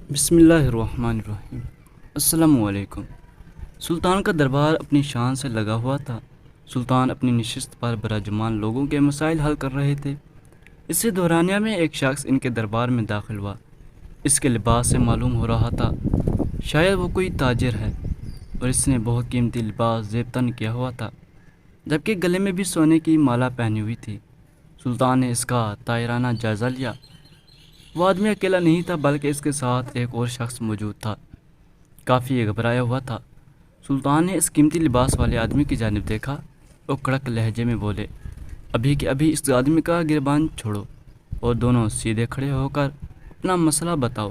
بسم اللہ الرحمن الرحیم۔ السلام علیکم۔ سلطان کا دربار اپنی شان سے لگا ہوا تھا۔ سلطان اپنی نشست پر براجمان لوگوں کے مسائل حل کر رہے تھے۔ اسی دورانیہ میں ایک شخص ان کے دربار میں داخل ہوا۔ اس کے لباس سے معلوم ہو رہا تھا شاید وہ کوئی تاجر ہے، اور اس نے بہت قیمتی لباس زیب تن کیا ہوا تھا، جبکہ گلے میں بھی سونے کی مالا پہنی ہوئی تھی۔ سلطان نے اس کا طائرانہ جائزہ لیا۔ وہ آدمی اکیلا نہیں تھا بلکہ اس کے ساتھ ایک اور شخص موجود تھا، کافی گھبرایا ہوا تھا۔ سلطان نے اس قیمتی لباس والے آدمی کی جانب دیکھا اور کڑک لہجے میں بولے، ابھی کہ ابھی اس آدمی کا گریبان چھوڑو اور دونوں سیدھے کھڑے ہو کر اپنا مسئلہ بتاؤ۔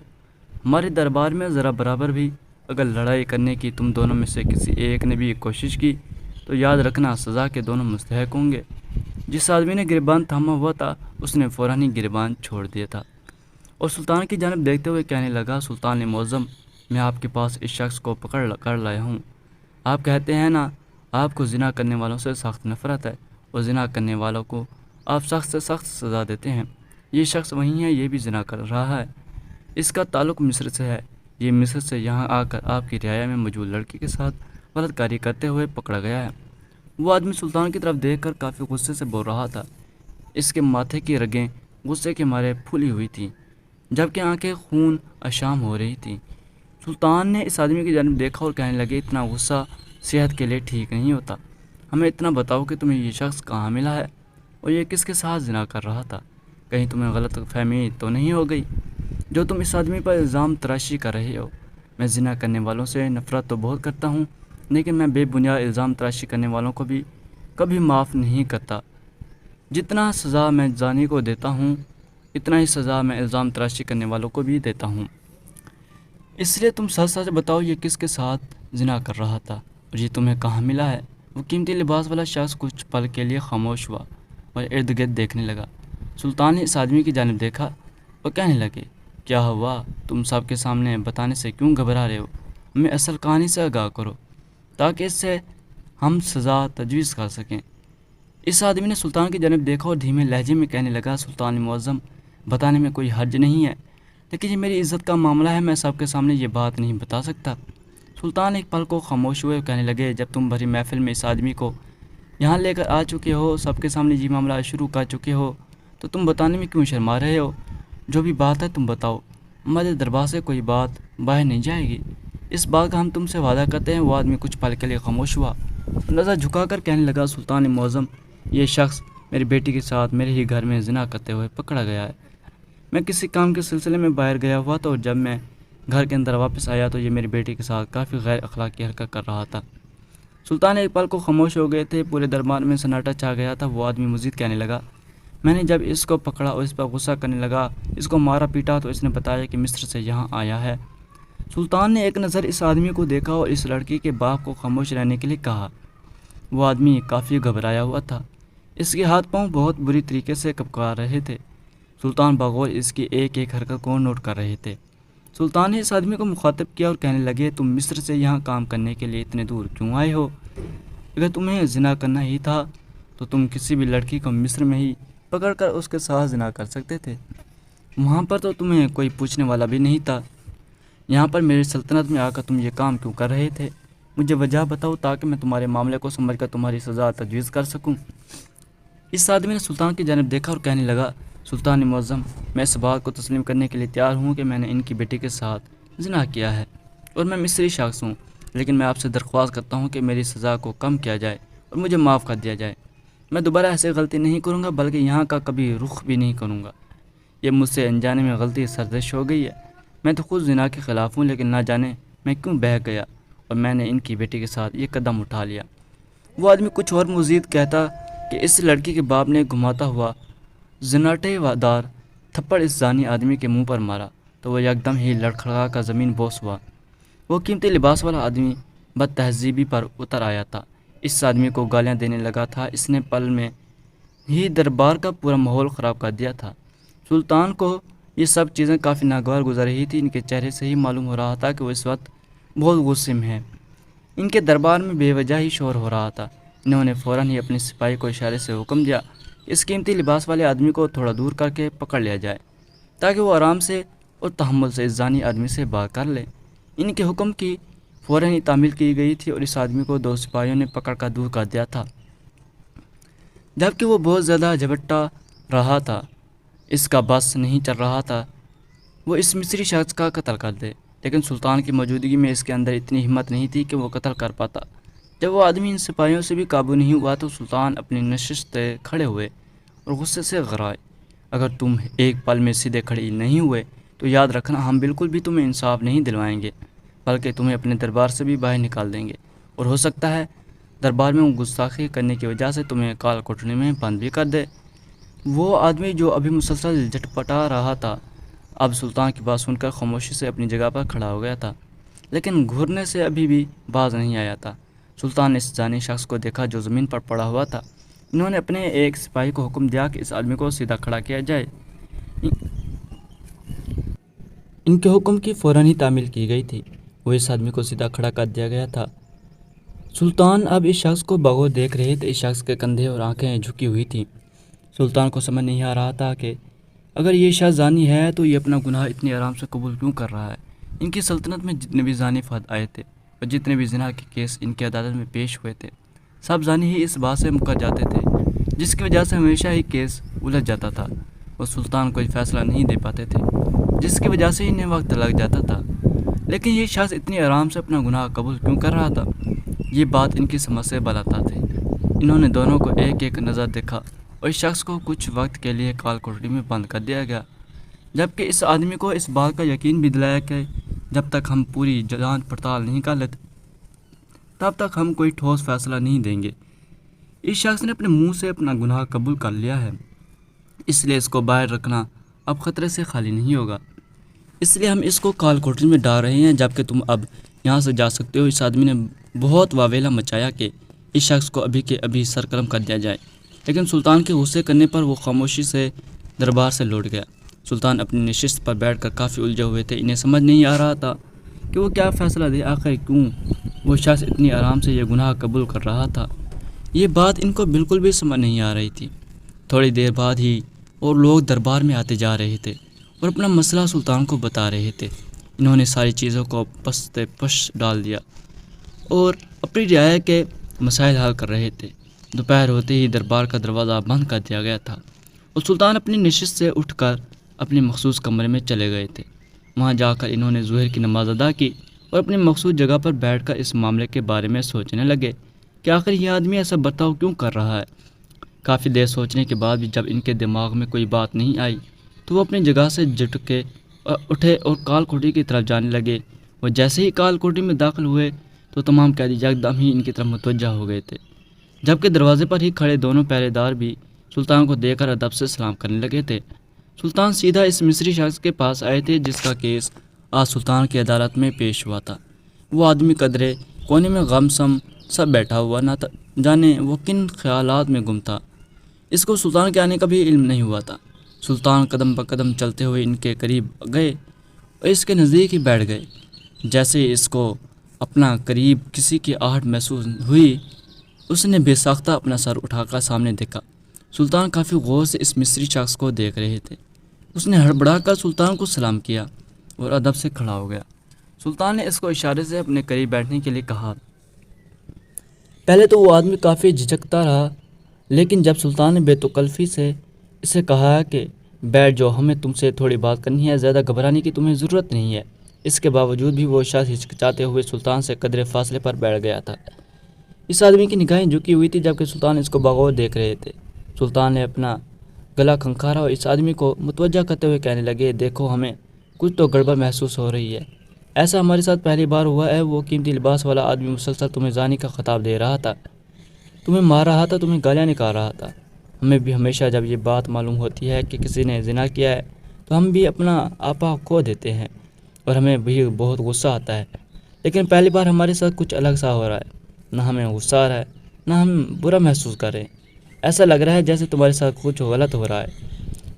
ہمارے دربار میں ذرا برابر بھی اگر لڑائی کرنے کی تم دونوں میں سے کسی ایک نے بھی کوشش کی تو یاد رکھنا سزا کے دونوں مستحق ہوں گے۔ جس آدمی نے گریبان تھاما ہوا تھا اس نے فوراً ہی گریبان چھوڑ دیا تھا اور سلطان کی جانب دیکھتے ہوئے کہنے لگا، سلطان معظم، میں آپ کے پاس اس شخص کو پکڑ کر لایا ہوں۔ آپ کہتے ہیں نا آپ کو زنا کرنے والوں سے سخت نفرت ہے، اور زنا کرنے والوں کو آپ سخت سے سخت سزا دیتے ہیں۔ یہ شخص وہی ہے، یہ بھی زنا کر رہا ہے۔ اس کا تعلق مصر سے ہے۔ یہ مصر سے یہاں آ کر آپ کی رعایا میں موجود لڑکی کے ساتھ غلط کاری کرتے ہوئے پکڑا گیا ہے۔ وہ آدمی سلطان کی طرف دیکھ کر کافی غصے سے بول رہا تھا۔ اس کے ماتھے کی رگیں غصے کے مارے پھولی ہوئی تھیں، جبکہ آنکھیں خون اشام ہو رہی تھیں۔ سلطان نے اس آدمی کی جانب دیکھا اور کہنے لگے، اتنا غصہ صحت کے لیے ٹھیک نہیں ہوتا۔ ہمیں اتنا بتاؤ کہ تمہیں یہ شخص کہاں ملا ہے اور یہ کس کے ساتھ زنا کر رہا تھا۔ کہیں تمہیں غلط فہمی تو نہیں ہو گئی جو تم اس آدمی پر الزام تراشی کر رہے ہو۔ میں زنا کرنے والوں سے نفرت تو بہت کرتا ہوں، لیکن میں بے بنیاد الزام تراشی کرنے والوں کو بھی کبھی معاف نہیں کرتا۔ جتنا سزا میں زانی کو دیتا ہوں اتنا ہی سزا میں الزام تراشی کرنے والوں کو بھی دیتا ہوں۔ اس لیے تم سچ سچ بتاؤ یہ کس کے ساتھ زنا کر رہا تھا اور یہ تمہیں کہاں ملا ہے۔ وہ قیمتی لباس والا شخص کچھ پل کے لیے خاموش ہوا اور ارد گرد دیکھنے لگا۔ سلطان نے اس آدمی کی جانب دیکھا اور کہنے لگے، کیا ہوا؟ تم سب کے سامنے بتانے سے کیوں گھبرا رہے ہو؟ ہمیں اصل کہانی سے آگاہ کرو تاکہ اس سے ہم سزا تجویز کر سکیں۔ اس آدمی نے سلطان کی جانب دیکھا اور دھیمے لہجے میں کہنے لگا، سلطان معظم، بتانے میں کوئی حرج نہیں ہے، لیکن یہ میری عزت کا معاملہ ہے، میں سب کے سامنے یہ بات نہیں بتا سکتا۔ سلطان ایک پل کو خاموش ہوئے اور کہنے لگے، جب تم بھری محفل میں اس آدمی کو یہاں لے کر آ چکے ہو، سب کے سامنے یہ معاملہ شروع کر چکے ہو، تو تم بتانے میں کیوں شرما رہے ہو؟ جو بھی بات ہے تم بتاؤ، ہمارے دربار سے کوئی بات باہر نہیں جائے گی۔ اس بات کا ہم تم سے وعدہ کرتے ہیں۔ وہ آدمی کچھ پل کے لیے خاموش ہوا، نظر جھکا کر کہنے لگا، سلطان معظم، یہ شخص میری بیٹی کے ساتھ میرے ہی گھر میں زنا کرتے ہوئے پکڑا گیا ہے۔ میں کسی کام کے سلسلے میں باہر گیا ہوا تھا اور جب میں گھر کے اندر واپس آیا تو یہ میری بیٹی کے ساتھ کافی غیر اخلاقی حرکت کر رہا تھا۔ سلطان ایک پل کو خاموش ہو گئے تھے، پورے دربار میں سناٹا چھا گیا تھا۔ وہ آدمی مزید کہنے لگا، میں نے جب اس کو پکڑا اور اس پر غصہ کرنے لگا، اس کو مارا پیٹا تو اس نے بتایا کہ مصر سے یہاں آیا ہے۔ سلطان نے ایک نظر اس آدمی کو دیکھا اور اس لڑکی کے باپ کو خاموش رہنے کے لیے کہا۔ وہ آدمی کافی گھبرایا ہوا تھا، اس کے ہاتھ پاؤں بہت بری طریقے سے کپکار رہے تھے۔ سلطان بغور اس کی ایک ایک حرکت کو نوٹ کر رہے تھے۔ سلطان نے اس آدمی کو مخاطب کیا اور کہنے لگے، تم مصر سے یہاں کام کرنے کے لیے اتنے دور کیوں آئے ہو؟ اگر تمہیں زنا کرنا ہی تھا تو تم کسی بھی لڑکی کو مصر میں ہی پکڑ کر اس کے ساتھ زنا کر سکتے تھے۔ وہاں پر تو تمہیں کوئی پوچھنے والا بھی نہیں تھا۔ یہاں پر میری سلطنت میں آ کر تم یہ کام کیوں کر رہے تھے؟ مجھے وجہ بتاؤ تاکہ میں تمہارے معاملے کو سمجھ کر تمہاری سزا تجویز کر سکوں۔ اس آدمی نے سلطان کی جانب دیکھا اور کہنے لگا، سلطان معظم، میں اس بات کو تسلیم کرنے کے لیے تیار ہوں کہ میں نے ان کی بیٹی کے ساتھ زنا کیا ہے اور میں مصری شخص ہوں، لیکن میں آپ سے درخواست کرتا ہوں کہ میری سزا کو کم کیا جائے اور مجھے معاف کر دیا جائے۔ میں دوبارہ ایسے غلطی نہیں کروں گا، بلکہ یہاں کا کبھی رخ بھی نہیں کروں گا۔ یہ مجھ سے انجانے میں غلطی سرزش ہو گئی ہے۔ میں تو خود زنا کے خلاف ہوں، لیکن نہ جانے میں کیوں بہک گیا اور میں نے ان کی بیٹی کے ساتھ یہ قدم اٹھا لیا۔ وہ آدمی کچھ اور مزید کہتا کہ اس لڑکی کے باپ نے گھماتا ہوا زناٹے دار تھپڑ اس زانی آدمی کے منہ پر مارا تو وہ یکدم ہی لڑکھڑا کر زمین بوس ہوا۔ وہ قیمتی لباس والا آدمی بد تہذیبی پر اتر آیا تھا، اس آدمی کو گالیاں دینے لگا تھا۔ اس نے پل میں ہی دربار کا پورا ماحول خراب کر دیا تھا۔ سلطان کو یہ سب چیزیں کافی ناگوار گزر رہی تھی۔ ان کے چہرے سے ہی معلوم ہو رہا تھا کہ وہ اس وقت بہت غصے میں ہیں۔ ان کے دربار میں بے وجہ ہی شور ہو رہا تھا۔ انہوں نے فوراً ہی اپنے سپاہی کو اشارے سے حکم دیا کہ اس قیمتی لباس والے آدمی کو تھوڑا دور کر کے پکڑ لیا جائے تاکہ وہ آرام سے اور تحمل سے اس زانی آدمی سے بات کر لے۔ ان کے حکم کی فوراً ہی تعمیل کی گئی تھی اور اس آدمی کو 2 سپاہیوں نے پکڑ کر دور کر دیا تھا، جبکہ وہ بہت زیادہ جھپٹا رہا تھا۔ اس کا بس نہیں چل رہا تھا وہ اس مصری شخص کا قتل کر دے، لیکن سلطان کی موجودگی میں اس کے اندر اتنی ہمت نہیں تھی کہ وہ قتل کر پاتا۔ جب وہ آدمی ان سپاہیوں سے بھی قابو نہیں ہوا تو سلطان اپنی نشست سے کھڑے ہوئے اور غصے سے غرائے، اگر تم ایک پل میں سیدھے کھڑے نہیں ہوئے تو یاد رکھنا ہم بالکل بھی تمہیں انصاف نہیں دلوائیں گے، بلکہ تمہیں اپنے دربار سے بھی باہر نکال دیں گے، اور ہو سکتا ہے دربار میں گستاخی کرنے کی وجہ سے تمہیں کال کوٹڑی میں بند بھی کر دے۔ وہ آدمی جو ابھی مسلسل جھٹپٹا رہا تھا اب سلطان کی بات سن کر خاموشی سے اپنی جگہ پر کھڑا ہو گیا تھا، لیکن گھرنے سے ابھی بھی باز نہیں آیا تھا۔ سلطان نے اس جانی شخص کو دیکھا جو زمین پر پڑا ہوا تھا۔ انہوں نے اپنے ایک سپاہی کو حکم دیا کہ اس آدمی کو سیدھا کھڑا کیا جائے۔ ان کے حکم کی فوراً ہی تعمیل کی گئی تھی، وہ اس آدمی کو سیدھا کھڑا کر دیا گیا تھا۔ سلطان اب اس شخص کو بغور دیکھ رہے تھے۔ اس شخص کے کندھے اور آنکھیں جھکی ہوئی تھیں۔ سلطان کو سمجھ نہیں آ رہا تھا کہ اگر یہ شخص زانی ہے تو یہ اپنا گناہ اتنی آرام سے قبول کیوں کر رہا ہے۔ ان کی سلطنت میں جتنے بھی زانی فرد آئے تھے اور جتنے بھی زنا کے کیس ان کی عدالت میں پیش ہوئے تھے، سب زانی ہی اس بات سے مکر جاتے تھے، جس کی وجہ سے ہمیشہ ہی کیس الجھ جاتا تھا اور سلطان کوئی فیصلہ نہیں دے پاتے تھے، جس کی وجہ سے انہیں وقت لگ جاتا تھا۔ لیکن یہ شخص اتنی آرام سے اپنا گناہ قبول کیوں کر رہا تھا؟ یہ بات ان کی سمجھ سے بالا تھی۔ انہوں نے دونوں کو ایک ایک نظر دیکھا اور اس شخص کو کچھ وقت کے لیے کال کوٹڑی میں بند کر دیا گیا، جبکہ اس آدمی کو اس بات کا یقین بھی دلایا کہ جب تک ہم پوری جانچ پڑتال نہیں کر لیتے تب تک ہم کوئی ٹھوس فیصلہ نہیں دیں گے۔ اس شخص نے اپنے منہ سے اپنا گناہ قبول کر لیا ہے، اس لیے اس کو باہر رکھنا اب خطرے سے خالی نہیں ہوگا، اس لیے ہم اس کو کال کوٹری میں ڈال رہے ہیں جبکہ تم اب یہاں سے جا سکتے ہو۔ اس آدمی نے بہت واویلا مچایا کہ اس شخص کو ابھی کے ابھی سرقلم کر دیا جائے، لیکن سلطان کے غصے کرنے پر وہ خاموشی سے دربار سے لوٹ گیا۔ سلطان اپنی نشست پر بیٹھ کر کافی الجھے ہوئے تھے۔ انہیں سمجھ نہیں آ رہا تھا کہ وہ کیا فیصلہ دے، آخر کیوں وہ شخص اتنی آرام سے یہ گناہ قبول کر رہا تھا۔ یہ بات ان کو بالکل بھی سمجھ نہیں آ رہی تھی۔ تھوڑی دیر بعد ہی اور لوگ دربار میں آتے جا رہے تھے اور اپنا مسئلہ سلطان کو بتا رہے تھے۔ انہوں نے ساری چیزوں کو پست پش ڈال دیا اور اپنی رعایا کے مسائل حل کر رہے تھے۔ دوپہر ہوتے ہی دربار کا دروازہ بند کر دیا گیا تھا اور سلطان اپنی نشست سے اٹھ کر اپنے مخصوص کمرے میں چلے گئے تھے۔ وہاں جا کر انہوں نے ظہر کی نماز ادا کی اور اپنی مخصوص جگہ پر بیٹھ کر اس معاملے کے بارے میں سوچنے لگے کہ آخر یہ آدمی ایسا برتاؤ کیوں کر رہا ہے۔ کافی دیر سوچنے کے بعد بھی جب ان کے دماغ میں کوئی بات نہیں آئی تو وہ اپنی جگہ سے جھٹ کے اٹھے اور کال کوٹری کی طرف جانے لگے۔ وہ جیسے ہی کال کوٹری میں داخل ہوئے تو تمام قیدی یکدم ہی ان کی طرف متوجہ ہو گئے تھے، جبکہ دروازے پر ہی کھڑے دونوں پہرے دار بھی سلطان کو دیکھ کر ادب سے سلام کرنے لگے تھے۔ سلطان سیدھا اس مصری شخص کے پاس آئے تھے جس کا کیس آج سلطان کی عدالت میں پیش ہوا تھا۔ وہ آدمی قدرے کونے میں غم سم سب بیٹھا ہوا، نہ جانے وہ کن خیالات میں گم تھا۔ اس کو سلطان کے آنے کا بھی علم نہیں ہوا تھا۔ سلطان قدم بقدم چلتے ہوئے ان کے قریب گئے اور اس کے نزدیک ہی بیٹھ گئے۔ جیسے ہی اس کو اپنا قریب کسی کی آہٹ محسوس ہوئی، اس نے بے ساختہ اپنا سر اٹھا کر سامنے دیکھا۔ سلطان کافی غور سے اس مصری شخص کو دیکھ رہے تھے۔ اس نے ہڑبڑا کر سلطان کو سلام کیا اور ادب سے کھڑا ہو گیا۔ سلطان نے اس کو اشارے سے اپنے قریب بیٹھنے کے لیے کہا۔ پہلے تو وہ آدمی کافی جھجکتا رہا، لیکن جب سلطان نے بے تکلفی سے اسے کہا کہ بیٹھ جاؤ، ہمیں تم سے تھوڑی بات کرنی ہے، زیادہ گھبرانے کی تمہیں ضرورت نہیں ہے، اس کے باوجود بھی وہ شخص ہچکچاتے ہوئے سلطان سے قدرے فاصلے پر بیٹھ گیا تھا۔ اس آدمی کی نگاہیں جھکی ہوئی تھی جبکہ سلطان اس کو بغور دیکھ رہے تھے۔ سلطان نے اپنا گلا کھنکھارا اور اس آدمی کو متوجہ کرتے ہوئے کہنے لگے، دیکھو ہمیں کچھ تو گڑبڑ محسوس ہو رہی ہے۔ ایسا ہمارے ساتھ پہلی بار ہوا ہے۔ وہ قیمتی لباس والا آدمی مسلسل تمہیں زانی کا خطاب دے رہا تھا، تمہیں مار رہا تھا، تمہیں گالیاں نکال رہا تھا۔ ہمیں بھی ہمیشہ جب یہ بات معلوم ہوتی ہے کہ کسی نے زنا کیا ہے تو ہم بھی اپنا آپا کھو دیتے ہیں اور ہمیں بھی بہت غصہ آتا ہے، لیکن پہلی بار ہمارے ساتھ کچھ الگ سا ہو رہا ہے۔ نہ ہمیں غصہ آ رہا ہے، نہ ہم برا محسوس کر رہے ہیں۔ ایسا لگ رہا ہے جیسے تمہارے ساتھ کچھ غلط ہو رہا ہے۔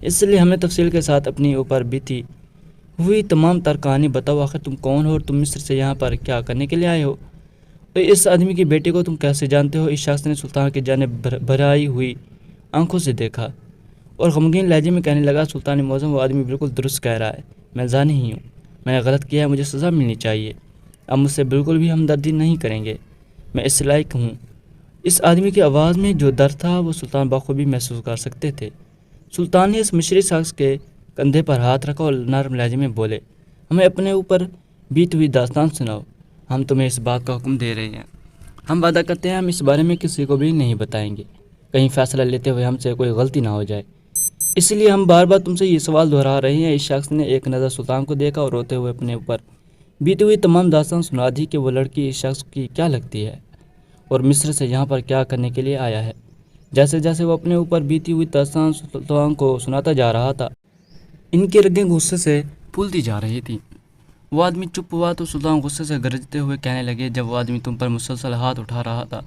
اس لیے ہمیں تفصیل کے ساتھ اپنی اوپر بیتی ہوئی تمام تر کہانی بتاؤ۔ آخر تم کون ہو اور تم مصر سے یہاں پر کیا کرنے کے لیے آئے ہو؟ تو اس آدمی کی بیٹی کو تم کیسے جانتے ہو؟ اس شخص نے سلطان کی جانب بھرائی ہوئی آنکھوں سے دیکھا اور غمگین لہجے میں کہنے لگا، سلطان معظم، وہ آدمی بالکل درست کہہ رہا ہے۔ میں زانی ہی ہوں، میں نے غلط کیا ہے، مجھے سزا ملنی چاہیے، اب مجھ سے بالکل بھی ہمدردی نہیں کریں گے، میں اس لائق ہوں۔ اس آدمی کی آواز میں جو درد تھا وہ سلطان بخوبی محسوس کر سکتے تھے۔ سلطان نے اس مصری شخص کے کندھے پر ہاتھ رکھا اور نرم لہجے میں بولے، ہمیں اپنے اوپر بیتی ہوئی داستان سناؤ، ہم تمہیں اس بات کا حکم دے رہے ہیں، ہم وعدہ کرتے ہیں ہم اس بارے میں کسی کو بھی نہیں بتائیں گے، کہیں فیصلہ لیتے ہوئے ہم سے کوئی غلطی نہ ہو جائے، اس لیے ہم بار بار تم سے یہ سوال دہرا رہے ہیں۔ اس شخص نے ایک نظر سلطان کو دیکھا اور روتے ہوئے اپنے اوپر بیتی ہوئی تمام داستان سنا دی کہ وہ لڑکی اس شخص کی کیا لگتی ہے اور مصر سے یہاں پر کیا کرنے کے لیے آیا ہے۔ جیسے جیسے وہ اپنے اوپر بیتی ہوئی داستان سلطان کو سناتا جا رہا تھا، ان کی رگیں غصے سے پھولتی جا رہی تھیں۔ وہ آدمی چپ ہوا تو سلطان غصے سے گرجتے ہوئے کہنے لگے، جب وہ آدمی تم پر مسلسل ہاتھ اٹھا رہا تھا،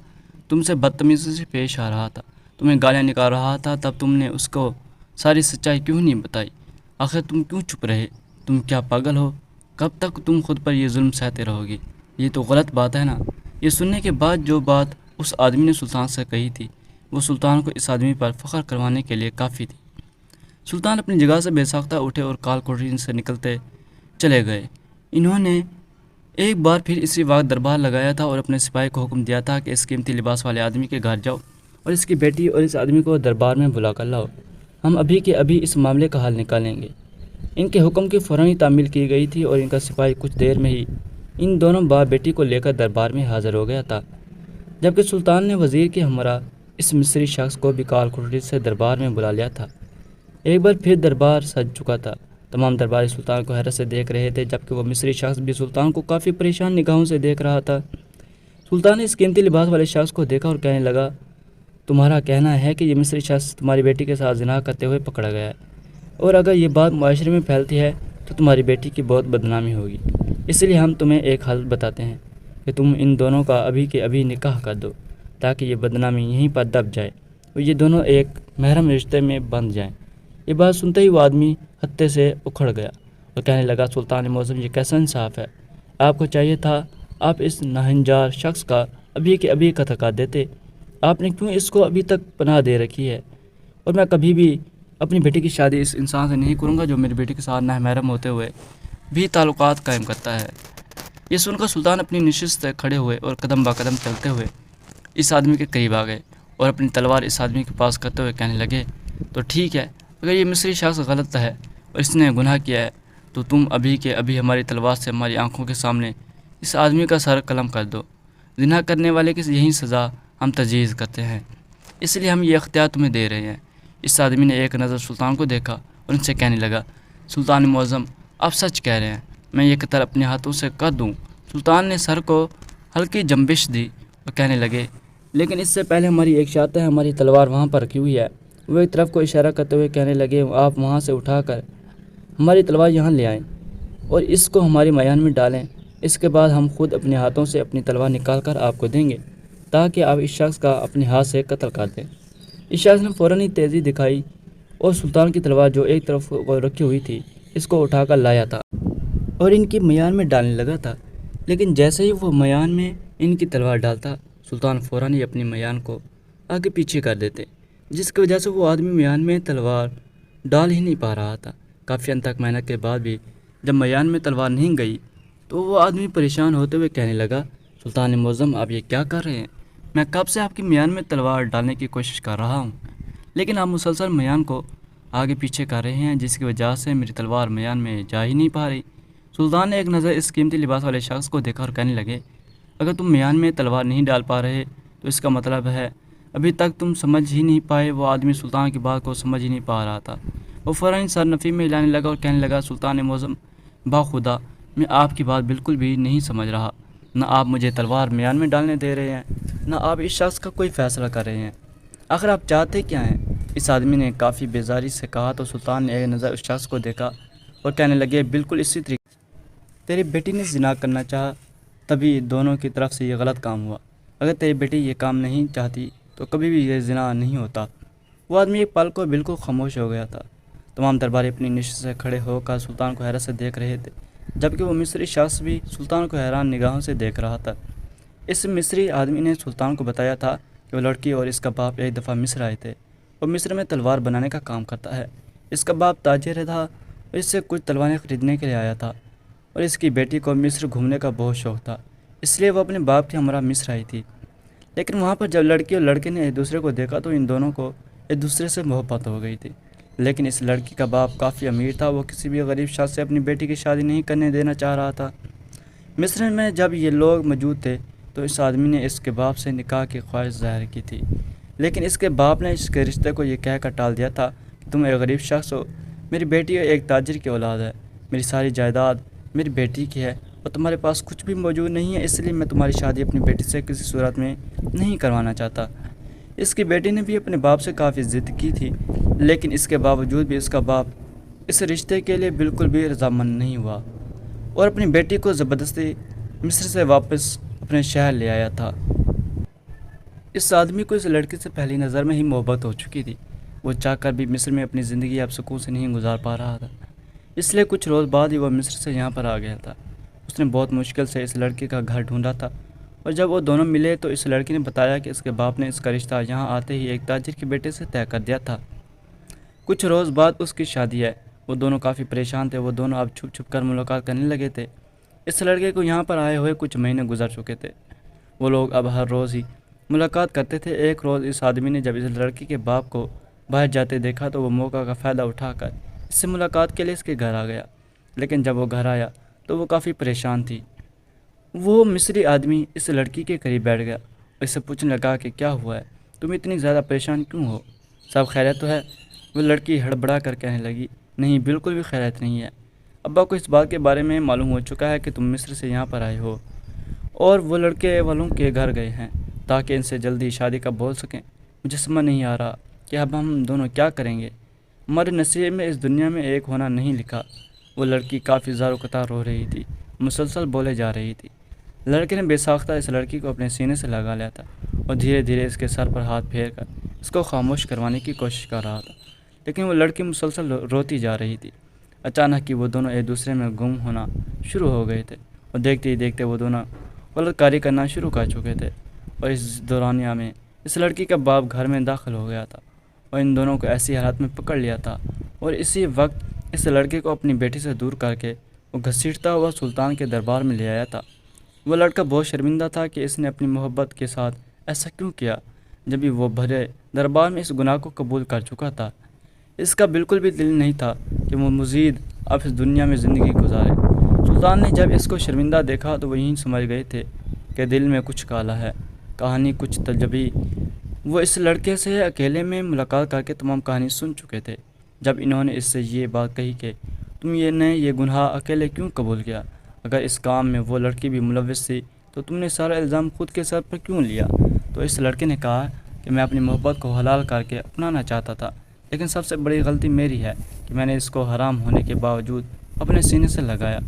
تم سے بدتمیزی سے پیش آ رہا تھا، تمہیں گالیاں نکال رہا تھا، تب تم نے اس کو ساری سچائی کیوں نہیں بتائی؟ آخر تم کیوں چپ رہے؟ تم کیا پاگل ہو؟ کب تک تم خود پر یہ ظلم سہتے رہو گی؟ یہ تو غلط بات ہے نا۔ یہ سننے کے بعد جو بات اس آدمی نے سلطان سے کہی تھی وہ سلطان کو اس آدمی پر فخر کروانے کے لیے کافی تھی۔ سلطان اپنی جگہ سے بے ساختہ اٹھے اور کال کوٹری سے نکلتے چلے گئے۔ انہوں نے ایک بار پھر اسی وقت دربار لگایا تھا اور اپنے سپاہی کو حکم دیا تھا کہ اس قیمتی لباس والے آدمی کے گھر جاؤ اور اس کی بیٹی اور اس آدمی کو دربار میں بلا کر لاؤ، ہم ابھی کے ابھی اس معاملے کا حل نکالیں گے۔ ان کے حکم کی فوراً تعمیل کی گئی تھی اور ان کا سپاہی کچھ دیر میں ہی ان دونوں باپ بیٹی کو لے کر دربار میں حاضر ہو گیا تھا، جبکہ سلطان نے وزیر کے ہمراہ اس مصری شخص کو بھی کال کوٹری سے دربار میں بلا لیا تھا۔ ایک بار پھر دربار سج چکا تھا، تمام درباری سلطان کو حیرت سے دیکھ رہے تھے، جبکہ وہ مصری شخص بھی سلطان کو کافی پریشان نگاہوں سے دیکھ رہا تھا۔ سلطان نے اس قیمتی لباس والے شخص کو دیکھا اور کہنے لگا، تمہارا کہنا ہے کہ یہ مصری شخص تمہاری بیٹی کے ساتھ زنا کرتے ہوئے پکڑا گیا ہے، اور اگر یہ بات معاشرے میں پھیلتی ہے تو تمہاری بیٹی کی بہت بدنامی ہوگی، اس لیے ہم تمہیں ایک حل بتاتے ہیں کہ تم ان دونوں کا ابھی کے ابھی نکاح کر دو تاکہ یہ بدنامی یہیں پر دب جائے اور یہ دونوں ایک محرم رشتے میں بندھ جائیں۔ یہ بات سنتے ہی وہ آدمی ہتے سے اکھڑ گیا اور کہنے لگا، سلطان معظم یہ کیسا انصاف ہے؟ آپ کو چاہیے تھا آپ اس ناہنجار شخص کا ابھی کے ابھی قتل کر دیتے، آپ نے کیوں اس کو ابھی تک پناہ دے رکھی ہے؟ اور میں کبھی بھی اپنی بیٹی کی شادی اس انسان سے نہیں کروں گا جو میری بیٹی کے ساتھ نامحرم ہوتے ہوئے بھی تعلقات قائم کرتا ہے۔ یہ سن کر سلطان اپنی نشست سے کھڑے ہوئے اور قدم با قدم چلتے ہوئے اس آدمی کے قریب آ گئے اور اپنی تلوار اس آدمی کے پاس کرتے ہوئے کہنے لگے، تو ٹھیک ہے، اگر یہ مصری شخص غلط ہے اور اس نے گناہ کیا ہے تو تم ابھی کے ابھی ہماری تلوار سے ہماری آنکھوں کے سامنے اس آدمی کا سر قلم کر دو۔ زنا کرنے والے کی یہی سزا ہم تجویز کرتے ہیں، اس لیے ہم یہ اختیار تمہیں دے رہے ہیں۔ اس آدمی نے ایک نظر سلطان کو دیکھا اور ان سے کہنے لگا، سلطان معظم آپ سچ کہہ رہے ہیں، میں یہ قتل اپنے ہاتھوں سے کر دوں۔ سلطان نے سر کو ہلکی جنبش دی اور کہنے لگے، لیکن اس سے پہلے ہماری ایک شرط ہے، ہماری تلوار وہاں پر رکھی ہوئی ہے۔ وہ ایک طرف کو اشارہ کرتے ہوئے کہنے لگے، آپ وہاں سے اٹھا کر ہماری تلوار یہاں لے آئیں اور اس کو ہماری میان میں ڈالیں، اس کے بعد ہم خود اپنے ہاتھوں سے اپنی تلوار نکال کر آپ کو دیں گے تاکہ آپ اس شخص کا اپنے ہاتھ سے قتل کر دیں۔ اس شخص نے فوراً ہی تیزی دکھائی اور سلطان کی تلوار جو ایک طرف رکھی ہوئی تھی اس کو اٹھا کر لایا تھا اور ان کی میان میں ڈالنے لگا تھا، لیکن جیسے ہی وہ میان میں ان کی تلوار ڈالتا، سلطان فوراً ہی اپنی میان کو آگے پیچھے کر دیتے، جس کی وجہ سے وہ آدمی میان میں تلوار ڈال ہی نہیں پا رہا تھا۔ کافی انتھک محنت کے بعد بھی جب میان میں تلوار نہیں گئی تو وہ آدمی پریشان ہوتے ہوئے کہنے لگا، سلطان معظم آپ یہ کیا کر رہے ہیں؟ میں کب سے آپ کی میان میں تلوار ڈالنے کی کوشش کر رہا ہوں، لیکن آپ مسلسل میان کو آگے پیچھے کر رہے ہیں، جس کی وجہ سے میری تلوار میان میں جا ہی نہیں پا رہی۔ سلطان نے ایک نظر اس قیمتی لباس والے شخص کو دیکھا اور کہنے لگے، اگر تم میان میں تلوار نہیں ڈال پا رہے تو اس کا مطلب ہے ابھی تک تم سمجھ ہی نہیں پائے۔ وہ آدمی سلطان کی بات کو سمجھ ہی نہیں پا رہا تھا، وہ فوراً سر نفی میں ہلانے لگا اور کہنے لگا، سلطان معظم باخدا میں آپ کی بات بالکل بھی نہیں سمجھ رہا، نہ آپ مجھے تلوار میان میں ڈالنے دے رہے ہیں، نہ آپ اس شخص کا کوئی فیصلہ کر رہے ہیں، آخر آپ چاہتے کیا ہیں؟ اس آدمی نے کافی بیزاری سے کہا تو سلطان نے ایک نظر اس شخص کو دیکھا اور کہنے لگے، بالکل اسی طریقے تیری بیٹی نے زنا کرنا چاہا تبھی دونوں کی طرف سے یہ غلط کام ہوا، اگر تیری بیٹی یہ کام نہیں چاہتی تو کبھی بھی یہ زنا نہیں ہوتا۔ وہ آدمی ایک پل کو بالکل خاموش ہو گیا تھا، تمام درباری اپنی نشست سے کھڑے ہو کر سلطان کو حیرت سے دیکھ رہے تھے، جبکہ وہ مصری شخص بھی سلطان کو حیران نگاہوں سے دیکھ رہا تھا۔ اس مصری آدمی نے سلطان کو بتایا تھا کہ وہ لڑکی اور اس کا باپ ایک دفعہ مصر آئے تھے، وہ مصر میں تلوار بنانے کا کام کرتا ہے، اس کا باپ تاجر تھا اور اس سے کچھ تلواریں خریدنے کے لیے آیا تھا، اور اس کی بیٹی کو مصر گھومنے کا بہت شوق تھا، اس لیے وہ اپنے باپ کے ہمراہ مصر آئی تھی۔ لیکن وہاں پر جب لڑکی اور لڑکے نے ایک دوسرے کو دیکھا تو ان دونوں کو ایک دوسرے سے محبت ہو گئی تھی۔ لیکن اس لڑکی کا باپ کافی امیر تھا، وہ کسی بھی غریب شخص سے اپنی بیٹی کی شادی نہیں کرنے دینا چاہ رہا تھا۔ مصر میں جب یہ لوگ موجود تھے تو اس آدمی نے اس کے باپ سے نکاح کی خواہش ظاہر کی تھی، لیکن اس کے باپ نے اس کے رشتے کو یہ کہہ کر ٹال دیا تھا کہ تم ایک غریب شخص ہو، میری بیٹی ایک تاجر کی اولاد ہے، میری ساری جائیداد میری بیٹی کی ہے اور تمہارے پاس کچھ بھی موجود نہیں ہے، اس لیے میں تمہاری شادی اپنی بیٹی سے کسی صورت میں نہیں کروانا چاہتا۔ اس کی بیٹی نے بھی اپنے باپ سے کافی ضد کی تھی، لیکن اس کے باوجود بھی اس کا باپ اس رشتے کے لیے بالکل بھی رضامند نہیں ہوا اور اپنی بیٹی کو زبردستی مصر سے واپس اپنے شہر لے آیا تھا۔ اس آدمی کو اس لڑکی سے پہلی نظر میں ہی محبت ہو چکی تھی، وہ چاہ کر بھی مصر میں اپنی زندگی اب سکون سے نہیں گزار پا رہا تھا، اس لیے کچھ روز بعد ہی وہ مصر سے یہاں پر آ گیا تھا۔ اس نے بہت مشکل سے اس لڑکی کا گھر ڈھونڈا تھا، اور جب وہ دونوں ملے تو اس لڑکی نے بتایا کہ اس کے باپ نے اس کا رشتہ یہاں آتے ہی ایک تاجر کے بیٹے سے طے کر دیا تھا۔ کچھ روز بعد اس کی شادی ہے۔ وہ دونوں کافی پریشان تھے، وہ دونوں اب چھپ چھپ کر ملاقات کرنے لگے تھے۔ اس لڑکے کو یہاں پر آئے ہوئے کچھ مہینے گزر چکے تھے، وہ لوگ اب ہر روز ہی ملاقات کرتے تھے۔ ایک روز اس آدمی نے جب اس لڑکی کے باپ کو باہر جاتے دیکھا تو وہ موقع کا فائدہ اٹھا کر اس سے ملاقات کے لیے اس کے گھر آ گیا، لیکن جب وہ گھر آیا تو وہ کافی پریشان تھی۔ وہ مصری آدمی اس لڑکی کے قریب بیٹھ گیا اور اس سے پوچھنے لگا کہ کیا ہوا ہے، تم اتنی زیادہ پریشان کیوں ہو، سب خیریت تو ہے؟ وہ لڑکی ہڑبڑا کر کہنے لگی، نہیں بالکل بھی خیریت نہیں ہے، ابا کو اس بات کے بارے میں معلوم ہو چکا ہے کہ تم مصر سے یہاں پر آئے ہو اور وہ لڑکے والوں کے گھر گئے ہیں تاکہ ان سے جلدی شادی کا بول سکیں۔ مجھے سمجھ نہیں آ رہا کہ اب ہم دونوں کیا کریں گے، ہمارے نصیب میں اس دنیا میں ایک ہونا نہیں لکھا۔ وہ لڑکی کافی زار و قطار رو رہی تھی، مسلسل بولے جا رہی تھی۔ لڑکے نے بے ساختہ اس لڑکی کو اپنے سینے سے لگا لیا تھا اور دھیرے دھیرے اس کے سر پر ہاتھ پھیر کر اس کو خاموش کروانے کی کوشش کر رہا تھا، لیکن وہ لڑکی مسلسل روتی جا رہی تھی۔ اچانک ہی وہ دونوں ایک دوسرے میں گم ہونا شروع ہو گئے تھے اور دیکھتے ہی دیکھتے وہ دونوں غلط کاری کرنا شروع کر چکے تھے، اور اس دورانیہ میں اس لڑکی کا باپ گھر میں داخل ہو گیا تھا اور ان دونوں کو ایسی حالت میں پکڑ لیا تھا، اور اسی وقت اس لڑکے کو اپنی بیٹی سے دور کر کے وہ گھسیٹتا ہوا سلطان کے دربار میں لے آیا تھا۔ وہ لڑکا بہت شرمندہ تھا کہ اس نے اپنی محبت کے ساتھ ایسا کیوں کیا، جبھی وہ بھرے دربار میں اس گناہ کو قبول کر چکا تھا۔ اس کا بالکل بھی دل نہیں تھا کہ وہ مزید اب اس دنیا میں زندگی گزارے۔ سلطان نے جب اس کو شرمندہ دیکھا تو وہ یہیں سمجھ گئے تھے کہ دل میں کچھ کالا ہے، کہانی کچھ تجبی۔ وہ اس لڑکے سے اکیلے میں ملاقات کر کے تمام کہانی سن چکے تھے۔ جب انہوں نے اس سے یہ بات کہی کہ تم یہ گناہ اکیلے کیوں قبول کیا، اگر اس کام میں وہ لڑکی بھی ملوث تھی تو تم نے سارا الزام خود کے سر پر کیوں لیا؟ تو اس لڑکے نے کہا کہ میں اپنی محبت کو حلال کر کے اپنانا چاہتا تھا، لیکن سب سے بڑی غلطی میری ہے کہ میں نے اس کو حرام ہونے کے باوجود اپنے سینے سے لگایا۔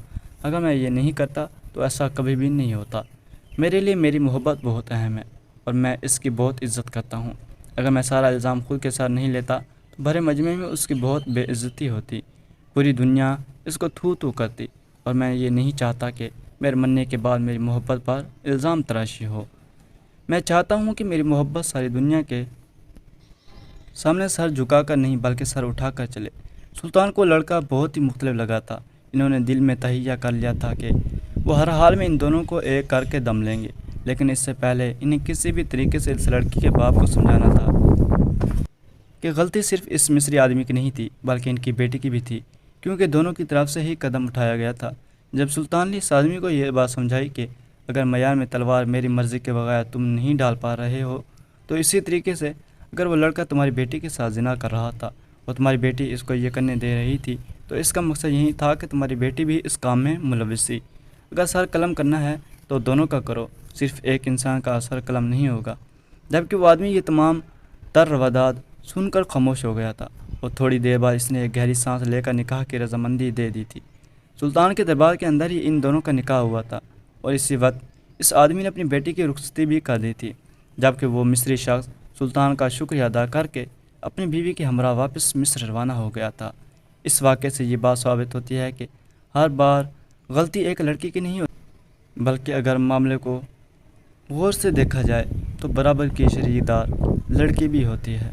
اگر میں یہ نہیں کرتا تو ایسا کبھی بھی نہیں ہوتا۔ میرے لیے میری محبت بہت اہم ہے اور میں اس کی بہت عزت کرتا ہوں۔ اگر میں سارا الزام خود کے ساتھ نہیں لیتا تو بھرے مجمع میں اس کی بہت بے عزتی ہوتی، پوری دنیا اس کو تھو تھو کرتی، اور میں یہ نہیں چاہتا کہ میرے مرنے کے بعد میری محبت پر الزام تراشی ہو۔ میں چاہتا ہوں کہ میری محبت ساری دنیا کے سامنے سر جھکا کر نہیں بلکہ سر اٹھا کر چلے۔ سلطان کو لڑکا بہت ہی مختلف لگا تھا۔ انہوں نے دل میں تہیہ کر لیا تھا کہ وہ ہر حال میں ان دونوں کو ایک کر کے دم لیں گے، لیکن اس سے پہلے انہیں کسی بھی طریقے سے اس لڑکی کے باپ کو سمجھانا تھا کہ غلطی صرف اس مصری آدمی کی نہیں تھی بلکہ ان کی بیٹی کی بھی تھی، کیونکہ دونوں کی طرف سے ہی قدم اٹھایا گیا تھا۔ جب سلطان نے اس آدمی کو یہ بات سمجھائی کہ اگر میدان میں تلوار میری مرضی کے بغیر تم نہیں ڈال پا رہے ہو تو اسی طریقے سے اگر وہ لڑکا تمہاری بیٹی کے ساتھ زنا کر رہا تھا اور تمہاری بیٹی اس کو یہ کرنے دے رہی تھی تو اس کا مقصد یہی تھا کہ تمہاری بیٹی بھی اس کام میں ملوث تھی۔ اگر سر قلم کرنا ہے تو دونوں کا کرو، صرف ایک انسان کا سر قلم نہیں ہوگا۔ جبکہ وہ آدمی یہ تمام تر روادات سن کر خاموش ہو گیا تھا، اور تھوڑی دیر بعد اس نے ایک گہری سانس لے کر نکاح کی رضامندی دے دی تھی۔ سلطان کے دربار کے اندر ہی ان دونوں کا نکاح ہوا تھا، اور اسی وقت اس آدمی نے اپنی بیٹی کی رخصتی بھی کر دی تھی، جبکہ وہ مصری شخص سلطان کا شکریہ ادا کر کے اپنی بیوی کے ہمراہ واپس مصر روانہ ہو گیا تھا۔ اس واقعے سے یہ بات ثابت ہوتی ہے کہ ہر بار غلطی ایک لڑکی کی نہیں ہوتی، بلکہ اگر معاملے کو غور سے دیکھا جائے تو برابر کی شریک دار لڑکی بھی ہوتی ہے۔